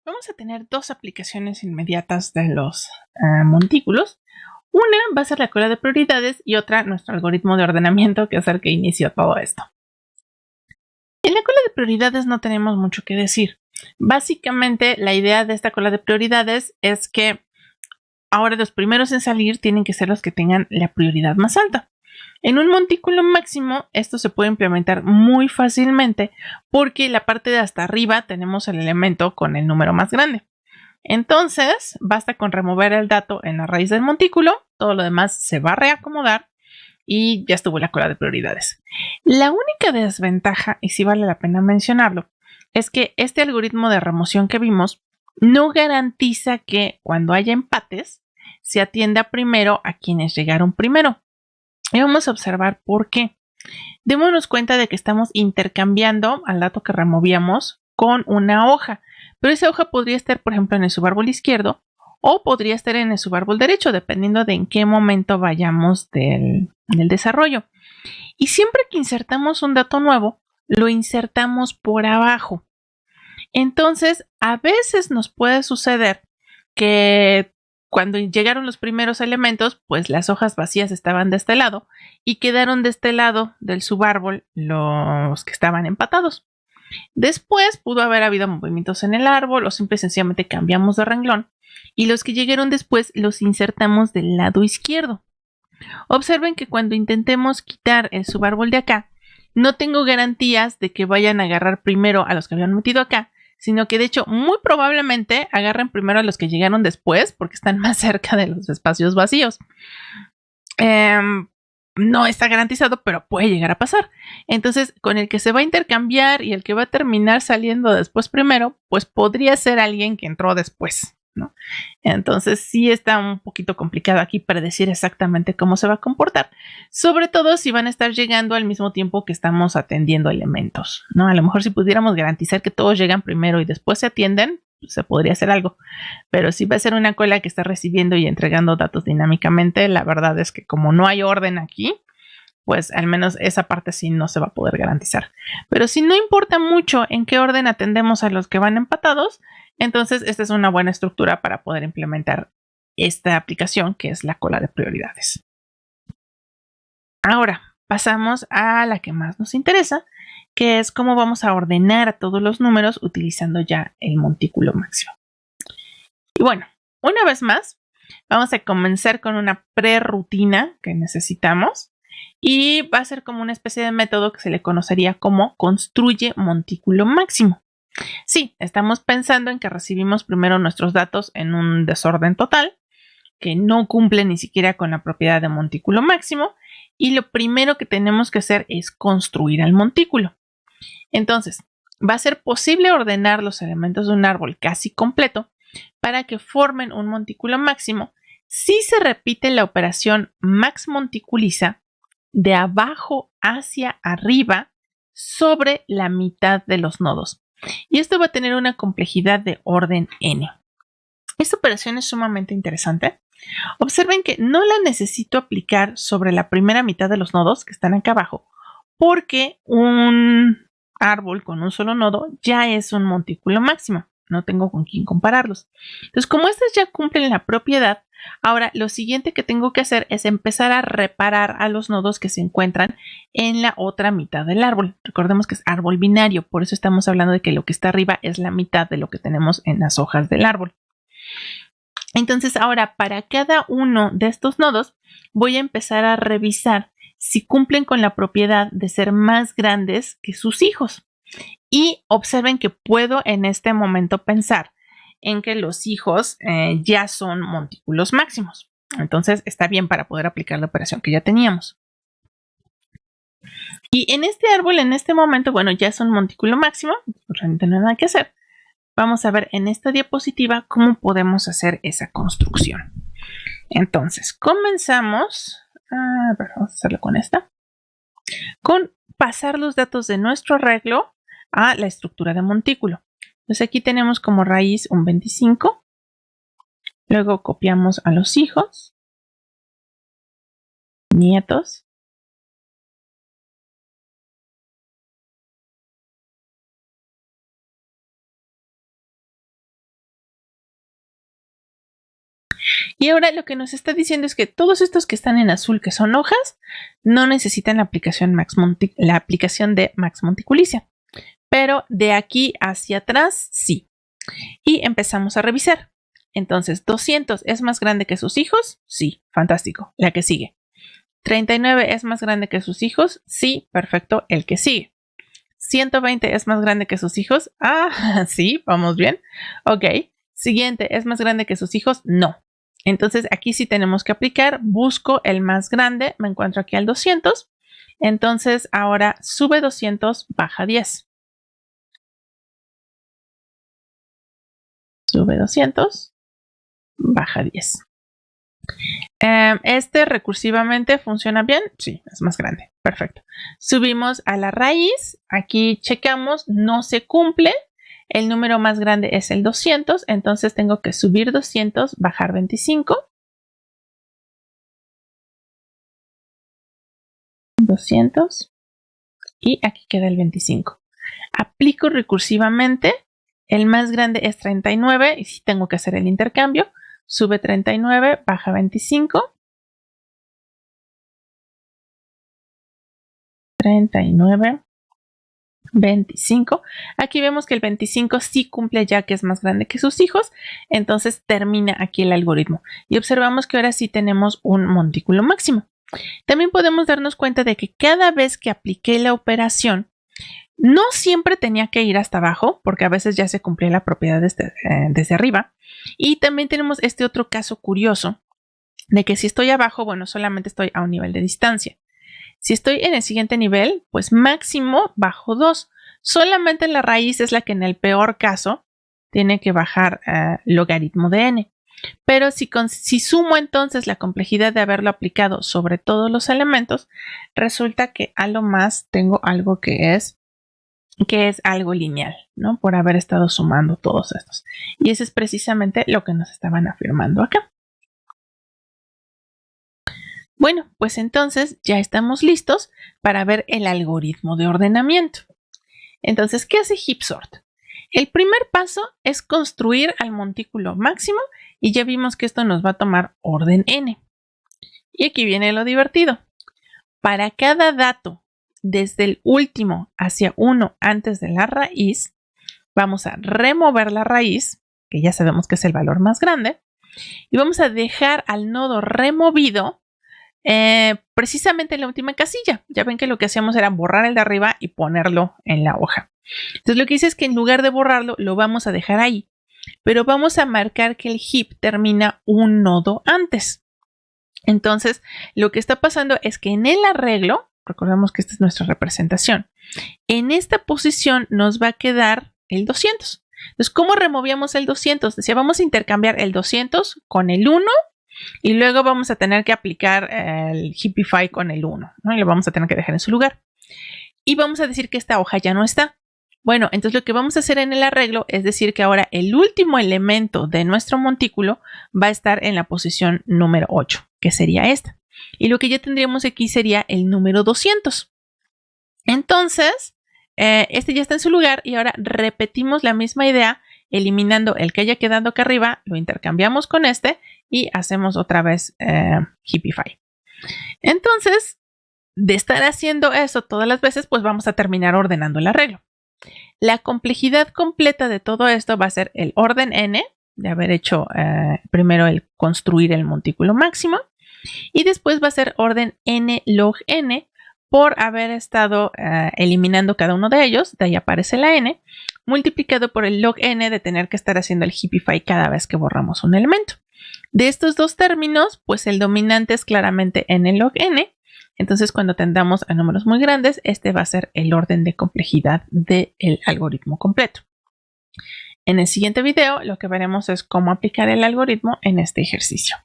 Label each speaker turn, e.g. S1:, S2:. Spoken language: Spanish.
S1: vamos a tener dos aplicaciones inmediatas de los montículos. Una va a ser la cola de prioridades y otra nuestro algoritmo de ordenamiento, que es el que inició todo esto. En la cola de prioridades no tenemos mucho que decir. Básicamente, la idea de esta cola de prioridades es que ahora los primeros en salir tienen que ser los que tengan la prioridad más alta. En un montículo máximo, esto se puede implementar muy fácilmente porque la parte de hasta arriba tenemos el elemento con el número más grande. Entonces, basta con remover el dato en la raíz del montículo, todo lo demás se va a reacomodar y ya estuvo la cola de prioridades. La única desventaja, y sí vale la pena mencionarlo, es que este algoritmo de remoción que vimos no garantiza que cuando haya empates se atienda primero a quienes llegaron primero. Y vamos a observar por qué. Démonos cuenta de que estamos intercambiando al dato que removíamos con una hoja, pero esa hoja podría estar, por ejemplo, en el subárbol izquierdo o podría estar en el subárbol derecho, dependiendo de en qué momento vayamos del desarrollo. Y siempre que insertamos un dato nuevo, lo insertamos por abajo. Entonces, a veces nos puede suceder que cuando llegaron los primeros elementos, pues las hojas vacías estaban de este lado y quedaron de este lado del subárbol los que estaban empatados. Después pudo haber habido movimientos en el árbol o simple y sencillamente cambiamos de renglón y los que llegaron después los insertamos del lado izquierdo. Observen que cuando intentemos quitar el subárbol de acá, no tengo garantías de que vayan a agarrar primero a los que habían metido acá, sino que de hecho muy probablemente agarren primero a los que llegaron después porque están más cerca de los espacios vacíos. No está garantizado, pero puede llegar a pasar. Entonces, con el que se va a intercambiar y el que va a terminar saliendo después primero, pues podría ser alguien que entró después, ¿no? Entonces, sí está un poquito complicado aquí predecir exactamente cómo se va a comportar, sobre todo si van a estar llegando al mismo tiempo que estamos atendiendo elementos, ¿no? A lo mejor si pudiéramos garantizar que todos llegan primero y después se atienden, se podría hacer algo, pero si va a ser una cola que está recibiendo y entregando datos dinámicamente, la verdad es que como no hay orden aquí, pues al menos esa parte sí no se va a poder garantizar. Pero si no importa mucho en qué orden atendemos a los que van empatados, entonces esta es una buena estructura para poder implementar esta aplicación que es la cola de prioridades. Ahora pasamos a la que más nos interesa, que es cómo vamos a ordenar a todos los números utilizando ya el montículo máximo. Y bueno, una vez más, vamos a comenzar con una prerutina que necesitamos y va a ser como una especie de método que se le conocería como construye montículo máximo. Sí, estamos pensando en que recibimos primero nuestros datos en un desorden total, que no cumple ni siquiera con la propiedad de montículo máximo, y lo primero que tenemos que hacer es construir el montículo. Entonces, va a ser posible ordenar los elementos de un árbol casi completo para que formen un montículo máximo si se repite la operación max monticuliza de abajo hacia arriba sobre la mitad de los nodos. Y esto va a tener una complejidad de orden n. Esta operación es sumamente interesante. Observen que no la necesito aplicar sobre la primera mitad de los nodos que están acá abajo, porque un árbol con un solo nodo ya es un montículo máximo. No tengo con quién compararlos. Entonces, como estas ya cumplen la propiedad, ahora lo siguiente que tengo que hacer es empezar a reparar a los nodos que se encuentran en la otra mitad del árbol. Recordemos que es árbol binario, por eso estamos hablando de que lo que está arriba es la mitad de lo que tenemos en las hojas del árbol. Entonces, ahora para cada uno de estos nodos voy a empezar a revisar si cumplen con la propiedad de ser más grandes que sus hijos. Y observen que puedo en este momento pensar en que los hijos ya son montículos máximos. Entonces está bien para poder aplicar la operación que ya teníamos. Y en este árbol, en este momento, bueno, ya es un montículo máximo, realmente no hay nada que hacer. Vamos a ver en esta diapositiva cómo podemos hacer esa construcción. Entonces, comenzamos. Vamos a hacerlo con esta. Con pasar los datos de nuestro arreglo a la estructura de montículo. Entonces aquí tenemos como raíz un 25. Luego copiamos a los hijos, nietos, Y ahora lo que nos está diciendo es que todos estos que están en azul, que son hojas, no necesitan la aplicación de Max Monticulicia. Pero de aquí hacia atrás, sí. Y empezamos a revisar. Entonces, 200 es más grande que sus hijos, sí, fantástico, la que sigue. 39 es más grande que sus hijos, sí, perfecto, el que sigue. 120 es más grande que sus hijos, sí, vamos bien. Ok, siguiente, ¿es más grande que sus hijos? No. Entonces, aquí sí tenemos que aplicar, busco el más grande, me encuentro aquí al 200. Entonces, ahora sube 200, baja 10. Sube 200, baja 10. Este recursivamente funciona bien. Sí, es más grande. Perfecto. Subimos a la raíz. Aquí checamos, no se cumple. El número más grande es el 200. Entonces tengo que subir 200, bajar 25. 200. Y aquí queda el 25. Aplico recursivamente. El más grande es 39. Y si tengo que hacer el intercambio. Sube 39, baja 25. 39, 25. Aquí vemos que el 25 sí cumple ya que es más grande que sus hijos. Entonces termina aquí el algoritmo. Y observamos que ahora sí tenemos un montículo máximo. También podemos darnos cuenta de que cada vez que apliqué la operación, no siempre tenía que ir hasta abajo, porque a veces ya se cumplía la propiedad desde arriba. Y también tenemos este otro caso curioso de que si estoy abajo, bueno, solamente estoy a un nivel de distancia. Si estoy en el siguiente nivel, pues máximo bajo 2. Solamente la raíz es la que en el peor caso tiene que bajar logaritmo de n. Pero si sumo entonces la complejidad de haberlo aplicado sobre todos los elementos, resulta que a lo más tengo algo que es algo lineal, ¿no? Por haber estado sumando todos estos. Y eso es precisamente lo que nos estaban afirmando acá. Bueno, pues entonces ya estamos listos para ver el algoritmo de ordenamiento. Entonces, ¿qué hace HeapSort? El primer paso es construir al montículo máximo y ya vimos que esto nos va a tomar orden n. Y aquí viene lo divertido. Para cada dato desde el último hacia 1 antes de la raíz, vamos a remover la raíz, que ya sabemos que es el valor más grande, y vamos a dejar al nodo removido precisamente en la última casilla. Ya ven que lo que hacíamos era borrar el de arriba y ponerlo en la hoja. Entonces lo que hice es que en lugar de borrarlo, lo vamos a dejar ahí, pero vamos a marcar que el heap termina un nodo antes. Entonces lo que está pasando es que en el arreglo, recordemos que esta es nuestra representación, en esta posición nos va a quedar el 200. Entonces, ¿cómo removíamos el 200? Decía, vamos a intercambiar el 200 con el 1 y luego vamos a tener que aplicar el Heapify con el 1, ¿no? Y lo vamos a tener que dejar en su lugar. Y vamos a decir que esta hoja ya no está. Bueno, entonces lo que vamos a hacer en el arreglo es decir que ahora el último elemento de nuestro montículo va a estar en la posición número 8, que sería esta. Y lo que ya tendríamos aquí sería el número 200. Entonces, este ya está en su lugar y ahora repetimos la misma idea, eliminando el que haya quedado acá arriba, lo intercambiamos con este y hacemos otra vez Heapify. Entonces, de estar haciendo eso todas las veces, pues vamos a terminar ordenando el arreglo. La complejidad completa de todo esto va a ser el orden n, de haber hecho primero el construir el montículo máximo, y después va a ser orden n log n por haber estado eliminando cada uno de ellos, de ahí aparece la n, multiplicado por el log n de tener que estar haciendo el Heapify cada vez que borramos un elemento. De estos dos términos, pues el dominante es claramente n log n. Entonces, cuando tendamos a números muy grandes, este va a ser el orden de complejidad del algoritmo completo. En el siguiente video, lo que veremos es cómo aplicar el algoritmo en este ejercicio.